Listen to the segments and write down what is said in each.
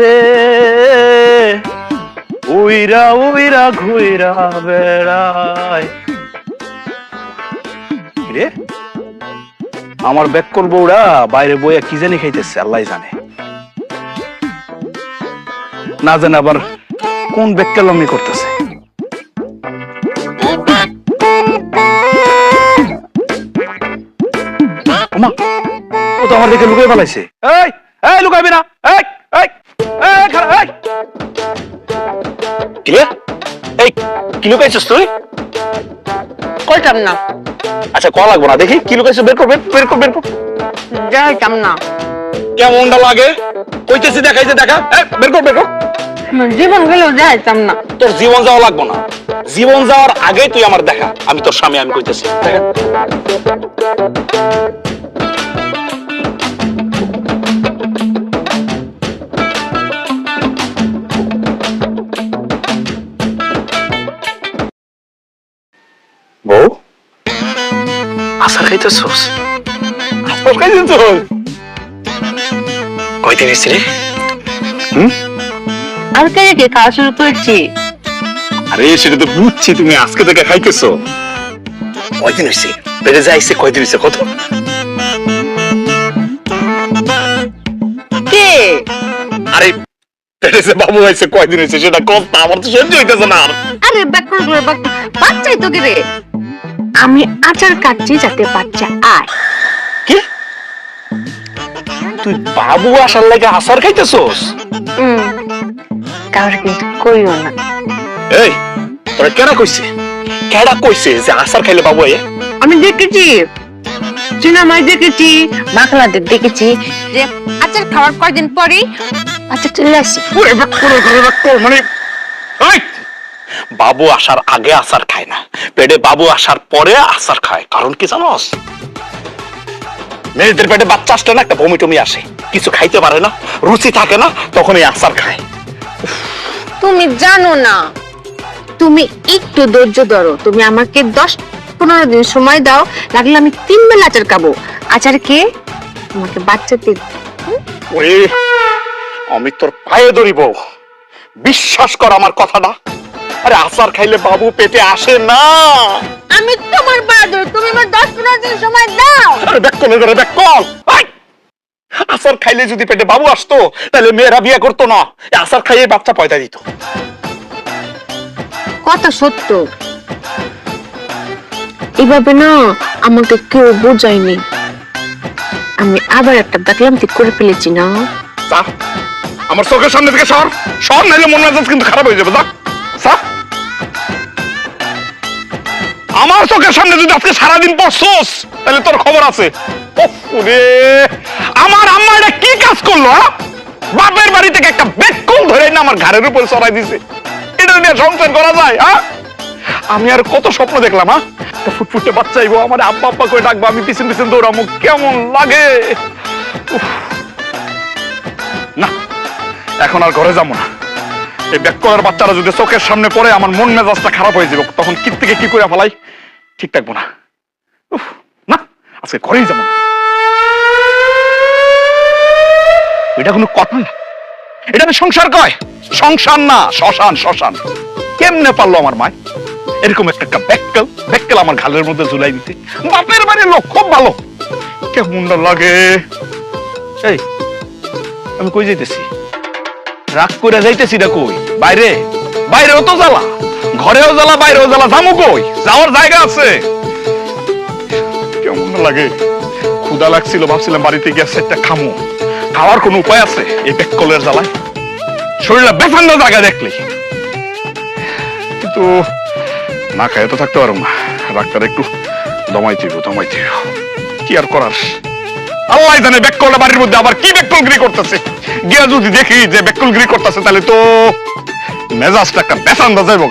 রে উইরা উইরা ঘুইরা বেড়ায় রে আমার ব্যাক করবো ওরা বাইরে বইয়া কি জানি খাইতেছে আল্লাহ জানে না জানে আবার কোন ব্যাককালামি করতেছে ওমা ও তো আমার দিকে লুকিয়ে ফেলাইছে এই এই লুকাইবি না এই এই এই খারাপ এই ক্লিয়ার এই কি লুকাইছিস তুই কইতাম না আচ্ছা কল লাগবো না দেখি কি লুকাইছিস বের কর বের কর বের কর যাইতাম না কেমনটা লাগে কইতেছি দেখাইছে দেখা বের কর বের কর জীবন গেলেও যাইতাম না তোর জীবন যাওয়া লাগবো না জীবন যাওয়ার আগেই তুই আমার দেখা আমি তোর স্বামী আমি কইতেছি দেখা বউ আসার খাইতেছোস আসার খাইতেছোস কয়দিন হয়েছে রে আর কে খাওয়া শুরু করেছি আরে সেটা তো বুঝছি তুমি আজকে থেকে খাইতেছো কয়দিন হয়েছে বেড়ে যাইছে কয়দিন হয়েছে কত কে আরে পেটে যে বাবু হয়েছে কয়দিন হয়েছে সেটা কত আমার তো সহ্য হইতেছে না আরে ব্যাকর বাচ্চাই তো রে আমি আচার কাটছি যাতে বাচ্চা আয় কি তুই বাবু আসার লাগে আচার খাইতেছোস কাউরে কিন্তু কইও না এই তোরা কেডা কইছে যে আচার খাইলে বাবু আয় আমি দেখেছি সিনেমায় দেখেছি বাংলাদেশ দেখেছি যে আচার খাওয়ার কয়দিন পরেই বাচ্চা চলে আসে মানে বাবু আসার আগে আচার খায় না পেটে বাবু আসার পরে আচার খায় কারণ কি জানোস মেয়েদের পেটে বাচ্চা আসলে না একটা বমি টমি আসে কিছু খাইতে পারে না রুচি থাকে না তখন এই আচার খায় তুমি জানো না তুমি একটু ধৈর্য ধরো তুমি আমাকে 10-15 দিন সময় দাও লাগলে আমি 3 বেলা আচার খাবো আচার খেয়ে তোমাকে বাচ্চা দিই ওই আমি তোর পায়ে ধরিব বিশ্বাস কর আমার কথাটা আরে আচার খাইলে বাবু পেটে আসে না আমি তোমার পায়ে ধরি তুমি আমার 10-15 দিন সময় দাও আরে ব্যাক কল আচার খাইলে যদি পেটে বাবু আসতো তাহলে মেয়েরা বিয়ে করতো না আচার খাইয়ে বাচ্চা পয়দা দিত কথা সত্য এভাবে না আমাকে কেউ বোঝায়নি আমি আবার একটা দেখলাম ঠিক করে ফেলেছি না আমার চোখের সামনে থেকে সর নাইলে মন মেজাজ কিন্তু খারাপ হয়ে যাবে আমার চোখের সামনে যদি আজকে সারাদিন পড়ছস তাহলে তোর খবর আছে আমার আম্মা এটা কি কাজ করলো বাপের বাড়ি থেকে একটা বেকল ধরে না আমার ঘাড়ের উপর চড়াই দিছে এটা নিয়ে সংসার করা যায় আমি আর কত স্বপ্ন দেখলাম ফুটফুটে বাচ্চা আইবো আমার আব্বা আব্বা করে ডাকবো আমি পিছন পিছন দৌড়াবো কেমন লাগে না এখন আর ঘরে যাবো না এই ব্যাক করার বাচ্চারা যদি চোখের সামনে পড়ে আমার মন মেজাজটা খারাপ হয়ে যাবে তখন কি থেকে কি করে ফেলাই ঠিক থাকবো না না আজকে ঘরেই যাবো না এটা কোনো কথা না এটা আমি সংসার কয় সংসার না শ্মশান কেমনে পারলো আমার মা এরকম একটা ব্যাককেল আমার ঘালের মধ্যে ঝুলাই দিতে বাপের বাড়ির লোক খুব ভালো কেমন লাগে এই আমি কই যাইতেছি রাগ করে যাইতেছি না কই বাইরেও তো জ্বালা ঘরেও জ্বালা বাইরেও জ্বালা যাবো কই যাওয়ার জায়গা আছে কেমন লাগে ক্ষুধা লাগছিল ভাবছিলাম বাড়িতে গিয়ে সেটটা খামো খাওয়ার কোন উপায় আছে এই ব্যাককলের জ্বালায় শরীরে বেফান্ন জায়গা দেখলি কিন্তু না খায় তো থাকতে পারো না রাগটা একটু দমাই দিব কি আর করার আল্লাহ জানে ব্যাককলটা বাড়ির মধ্যে আবার কি ব্যাককলগিরি করতেছে গিয়া যদি দেখি যে ব্যাককলগিরি করতেছে তাহলে তো মেজাজটা একটা বেসান্দা যাইবো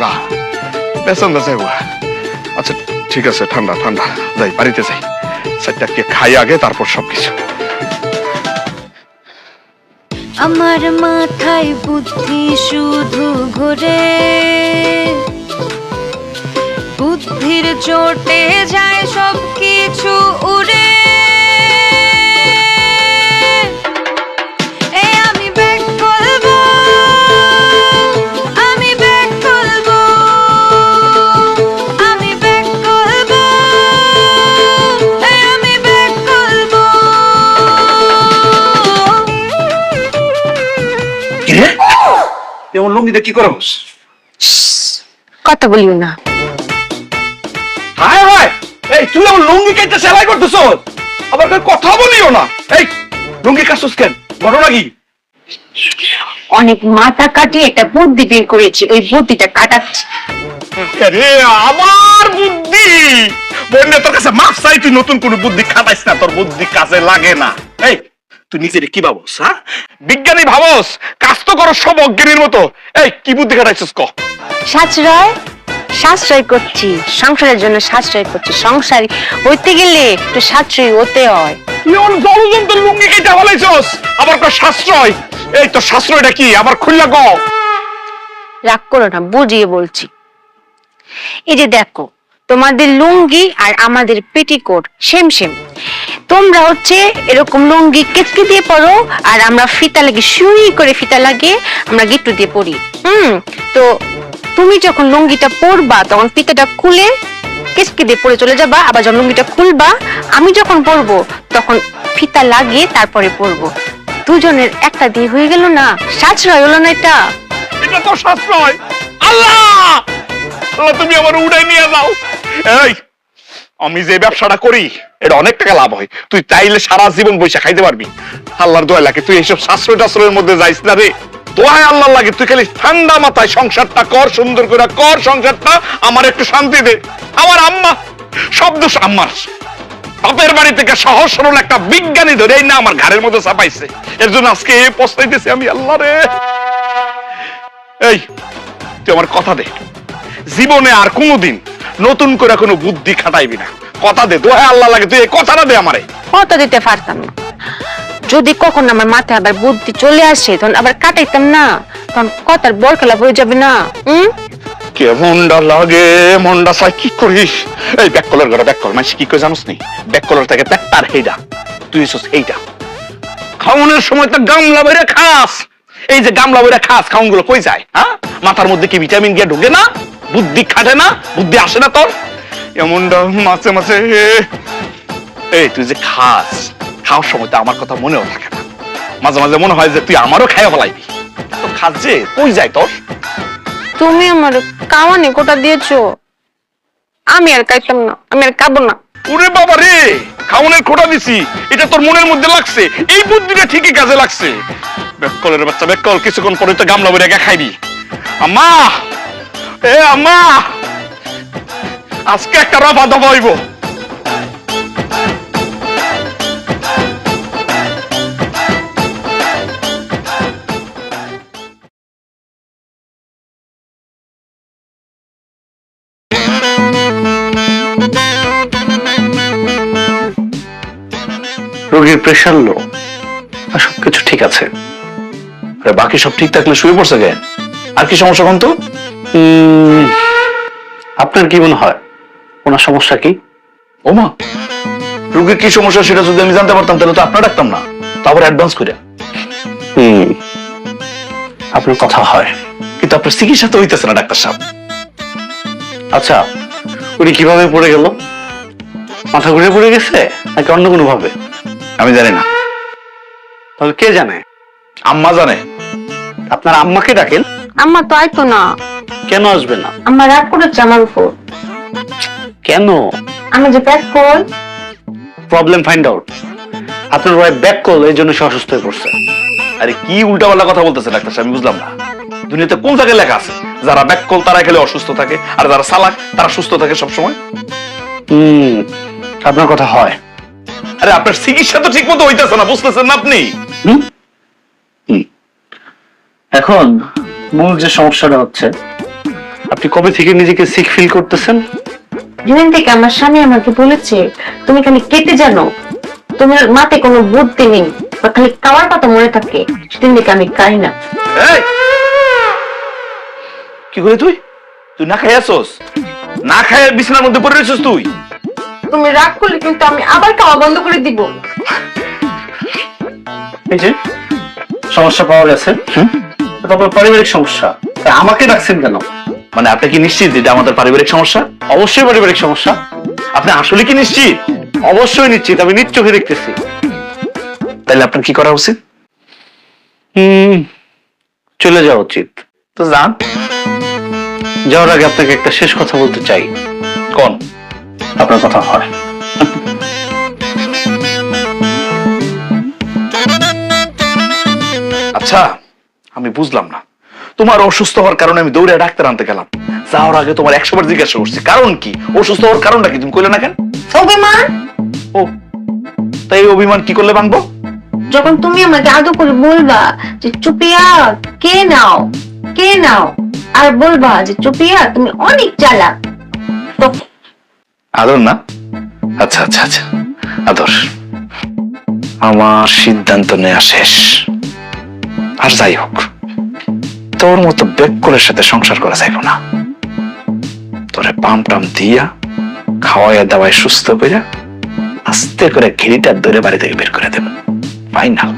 আচ্ছা ঠিক আছে ঠান্ডা যাই বাড়িতে যাই সেটা কে খাই আগে তারপর সবকিছু আমার মাথায় বুদ্ধি শুধু ঘোরে বুদ্ধির চোটে যায় সবকিছু উড়ে আমি ব্যাক করব তুই আমার লুঙ্গিতে কি করস? কথা বলিও না। হায় হায়, এই তুই আমার লুঙ্গি কেটে সেলাই করতেছ, আবার কেউ কথা বলিও না। এই লুঙ্গি কাটছস কেন? ঘটনা কি? অনেক মাথা কাটিয়ে একটা বুদ্ধি বের করেছি, ওই বুদ্ধিটা কাটাচ্ছি। আরে আমার বুদ্ধি! বন্যা তোর কাছে মাফ চাই, তুই নতুন কোন বুদ্ধি খাটাইস না, তোর বুদ্ধি কাজে লাগে না। এই তুই নিজের কি ভাবস? হ্যাঁ, বিজ্ঞানী ভাবস? কাজ তো করো সব অজ্ঞানীর মতো। এই কি বুদ্ধি খাটাইছিস ক? সাশ্রয় সাশ্রয় করছি, সংসারের জন্য সাশ্রয় করছি। সংসারী হইতে গেলে একটু সাশ্রয়ী হতে হয়। তুই আমার জলজন্ত লুঙ্গি কেটে ফেলাইছস, আবার কয় সাশ্রয়। এই তো সাশ্রয়টা কি আবার খুললা ক? রাগ করো না, বুঝিয়ে বলছি। এই যে দেখো, তোমাদের লুঙ্গি আর আমাদের পেটিকোট সেম সেম। তোমরা হচ্ছে এরকম লুঙ্গি কেচকে দিয়ে পরো, আর আমরা ফিতা লাগিয়ে সুই করে ফিতা লাগিয়ে আমরা গিট্টু দিয়ে পরি। তো তুমি যখন লুঙ্গিটা পরবা তখন ফিতাটা খুলে কেচকে দিয়ে পরে চলে যাবা, আবার যখন লুঙ্গিটা খুলবা আমি যখন পরবো তখন ফিতা লাগিয়ে তারপরে পরবো। দুজনের একটা দিয়ে হয়ে গেল না? সাশ্রয় হলো না এটা? এটা তো সাশ্রয়। আল্লাহ আল্লাহ, তুমি আমার উড়াই নিয়ে যাও। এই আমি যে ব্যবসাটা করি এটা অনেক টাকা লাভ হয়, তুই চাইলে সারা জীবন বসে খাইতে পারবি। আল্লাহর দোয়া লাগে, তুই এইসব সাশ্রয় টাশ্রয়ের মধ্যে যাইস না রে। দোয়ায় আল্লাহ লাগে, তুই খালি ঠান্ডা মাথায় সংসারটা কর, সুন্দর করে কর সংসারটা, আমার একটু শান্তি দে। আমার আম্মা, সব দোষ আম্মার। বাপের বাড়ি থেকে সহজ সরল একটা বিজ্ঞানী ধরে না আমার ঘরের মধ্যে চাপাইছে, এর জন্য আজকে পস্তাইতেছি আমি। আল্লাহ রে, এই তুই আমার কথা দে, জীবনে আর কোনোদিন নতুন করে কোনো বুদ্ধি খাটাইবি না। কথা দে, দোহাই আল্লাহ লাগে, তুই এই কথাটা দে আমারে। কথা দিতে পারতাম না। যদি কখন আমার মাথায় আবার বুদ্ধি চলে আসে তখন আবার কাটাইতাম না, তখন কথার বর খেলা হয়ে যাবে না। কেমনটা লাগে, মনটা চাই কি করিস। এই ব্যাককলের ঘরে ব্যাককল মাইস কি করে জানোস নি? ব্যাককলের থেকে তার হেইডা, তুই এসেছিস হেইডা। খাওয়ানোর সময় তো গামলা বইরা খাস। এই যে গামলা বইরা খাস, খাওন গুলো কই যায়? হ্যাঁ, মাথার মধ্যে কি ভিটামিন গিয়ে ঢুকে না? বুদ্ধি খাটে না? বুদ্ধি আসে না তোর? এমনটা মাঝে মাঝে। এই তুই যে খাস, খাওয়ার সময় তো আমার কথা মনেও থাকে না। মাঝে মাঝে মনে হয় যে তুই আমারও খাইয়া ফেলাইবি। তো খাস যে কই যায় তোর? তুমি আমার কাওয়ানি কোটা দিয়েছো, আমি আর খাইতাম না, আমি আর খাবো না। ওরে বাবা রে, খাওনের খোটা দিছি, এটা তোর মনের মধ্যে লাগছে। এই বুদ্ধিটা ঠিকই কাজে লাগছে। ব্যাককলের বাচ্চা ব্যাককল, কিছুক্ষণ পরে তো গামলা বইরা খাইবি। আম্মা, এ আম্মা, আজকে একটা রফা দফা হইব। রোগীর প্রেশার লো, আর সবকিছু ঠিক আছে। বাকি সব ঠিক থাকলে শুয়ে পড়ছে কেন? আর কি সমস্যা কোন তো? আপনার কি মনে হয় ওনার সমস্যা কি? ওমা, রোগীর কি সমস্যা সেটা যদি আমি জানতে পারতাম তাহলে তো আপনার ডাকতাম না, তারপর অ্যাডভান্স করে। আপনার কথা হয়, কিন্তু আপনার চিকিৎসা তো হইতেছে না ডাক্তার সাহেব। আচ্ছা উনি কিভাবে পড়ে গেল? মাথা ঘুরে পড়ে গেছে নাকি অন্য কোনো ভাবে? আমি জানি না। তাহলে কে জানে? আম্মা জানে। আপনার আম্মাকে ডাকেন। আম্মা তো আইতো না। কেন আসবে না? আম্মা রাগ করেছে আমার উপর। কেন? আমি যে pack call. Problem find out. আপনার ওয়াইফ ব্যাক কল, এই জন্য সে অসুস্থ হয়ে পড়ছে। আরে কি উল্টাপাল্টা কথা বলতেছে ডাক্তার সাহেব, আমি বুঝলাম না। দুনিয়াতে কোন জায়গায় লেখা আছে যারা ব্যাককল তারা খেলে অসুস্থ থাকে, আর যারা চালাক তারা সুস্থ থাকে সবসময়? আপনার কথা হয়। আরে আপনার চিকিৎসা তো ঠিক মতো হইতেছে না, বুঝতেছেন না আপনি? এখন মূল যে সমস্যাটা হচ্ছে, আপনি কবে থেকে নিজেকে সিক ফিল করতেছেন? যেদিন থেকে আমার স্বামী আমাকে বলেছে তুমি খালি কেটে জানো, তোমার মাথায় কোনো বুদ্ধি নেই, বা খালি খাওয়ার কথা মনে থাকে, সেদিন থেকে আমি খাই না। এই কি করে তুই তুই না খাই আসোস? না খাই বিছানার মধ্যে পড়ে রয়েছিস তুই? তুমি রাগ করলে কিন্তু আমি আবার খাওয়া বন্ধ করে দিব। এই যে সমস্যা পাওয়া গেছে, এটা আপনার পারিবারিক সমস্যা, তাই আমাকে ডাকছেন কেন? মানে আপনি কি নিশ্চিত এটা আমাদের পারিবারিক সমস্যা? অবশ্যই পারিবারিক সমস্যা। আপনি আসলে কি নিশ্চিত? অবশ্যই নিশ্চিত, আমি নিজ চোখে দেখতেছি। তাহলে আপনার কি করা উচিত? চলে যাওয়া উচিত। তো যান। যাওয়ার আগে আপনাকে একটা শেষ কথা বলতে চাই। কোন? আপনার কথা হয়। আচ্ছা, আমি বুঝলাম না, তোমার অসুস্থ হওয়ার কারণে আমি দৌড়ে ডাক্তার আনতে গেলাম, যাওয়ার আগে তোমার 100 বার জিজ্ঞাসা করছি কারণ কি, অসুস্থ হওয়ার কারণটা কি, তুমি কইলে না কেন? অভিমান। ও, তাই এই অভিমান কি করলে ভাঙবো? যখন তুমি আমাকে আদর করে বলবা যে চুপিয়া কে নাও, কে নাও, আর বলবা যে চুপিয়া তুমি অনেক চালাক, তখন আদর না? আচ্ছা আচ্ছা আচ্ছা, আদর। আমার সিদ্ধান্ত নেওয়া শেষ। আর যাই হোক, তোর মতো বেককলের সাথে সংসার করা যাইব না। তোরে পাম টাম দিয়া খাওয়াইয়া দাওয়ায় সুস্থ করে আস্তে করে ঘিরিটা ধরে বাড়ি থেকে বের করে দেব, ফাইনাল।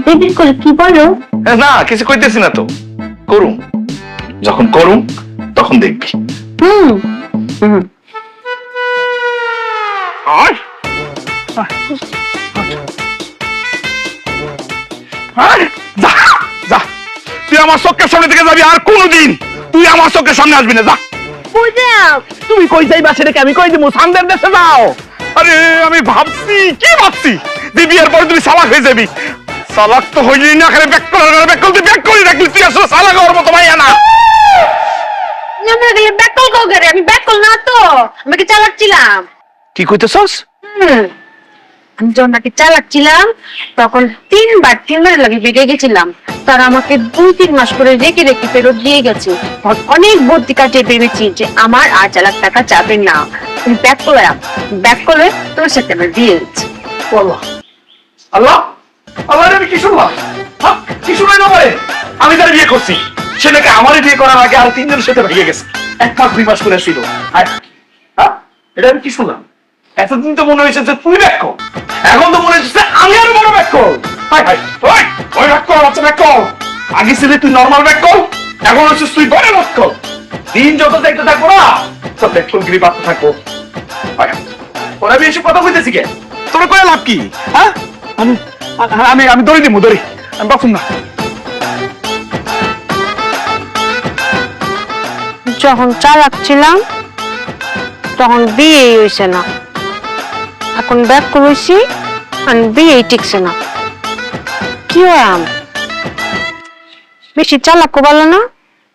বেবির করে কি বলো? না কিছু কইতেছি না তো, করুম, যখন করুম তখন দেখবি। হুম হুম। আর যা যা, তুই আমার চোখের সামনে থেকে যাবি, আর কোনোদিন তুই আমার চোখের সামনে আসবি না, যা। তুমি কই যাইবা সেটাকে আমি কই দিমু, সান্দের দেশে যাও। আরে আমি ভাবছি, কি ভাবছি যে বিয়ের পরে তুমি চালাক হয়ে যাবি। চালাক তো হইলি না, খালি ব্যাক তুই ব্যাক করে রাখলি, তুই আসলে চালাক হওয়ার মতো ভাইয়া না। আমরা গেলে ব্যাকল কও করে, আমি ব্যাকল না তো, আমাকে চালাচ্ছিলাম। কি কইতেছস? আমি যখন নাকি চালাচ্ছিলাম তখন তিনবার লাগে বেগে গেছিলাম, তারা আমাকে 2-3 মাস করে রেখে রেখে ফেরত দিয়ে গেছে। অনেক বুদ্ধি কাটিয়ে ভেবেছি যে আমার আর চালাক টাকা যাবে না, তুমি ব্যাক করে তোর সাথে আমার বিয়ে হয়েছে। আল্লাহ আল্লাহ আল্লাহ, আমি কি শুনলাম? হ্যাঁ, কি শুনলাম না বলে? আমি তার বিয়ে করছি, সে নাকি আমারই বিয়ে করার আগে আর 3 জনের সাথে ভেঙে গেছে, 1 মাস 2 মাস করে ছিল। এটা আমি কি শুনলাম? এতদিন তো মনে হয়েছে যে তুই ব্যাক, এখন তো মনে হচ্ছে আমি আরো বড় ব্যাক। হাই হাই, ওই ব্যাক কর, বাচ্চা ব্যাক কর। আগে ছিল তুই নর্মাল ব্যাক কর, এখন হচ্ছিস তুই বড় ব্যাক কর। দিন যত দেখতে থাকবো না, সব ব্যাক কল গিরি বাড়তে থাকবো। ওরা আমি এসব কথা বলতেছি কে? তোরা কয়ে লাভ কি? হ্যাঁ, আমি আমি দড়ি দিব, দড়ি আমি বাঁচুন না। যখন চালাক ছিলাম তখন বিয়ে হয়েছে না, এখন ব্যাক করেছি আর বিয়ে টিকছে না। কি হয় বেশি চালাকও ভালো না,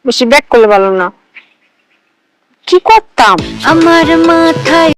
বেশি ব্যাক করলে ভালো না, কি করতাম? আমার মাথায়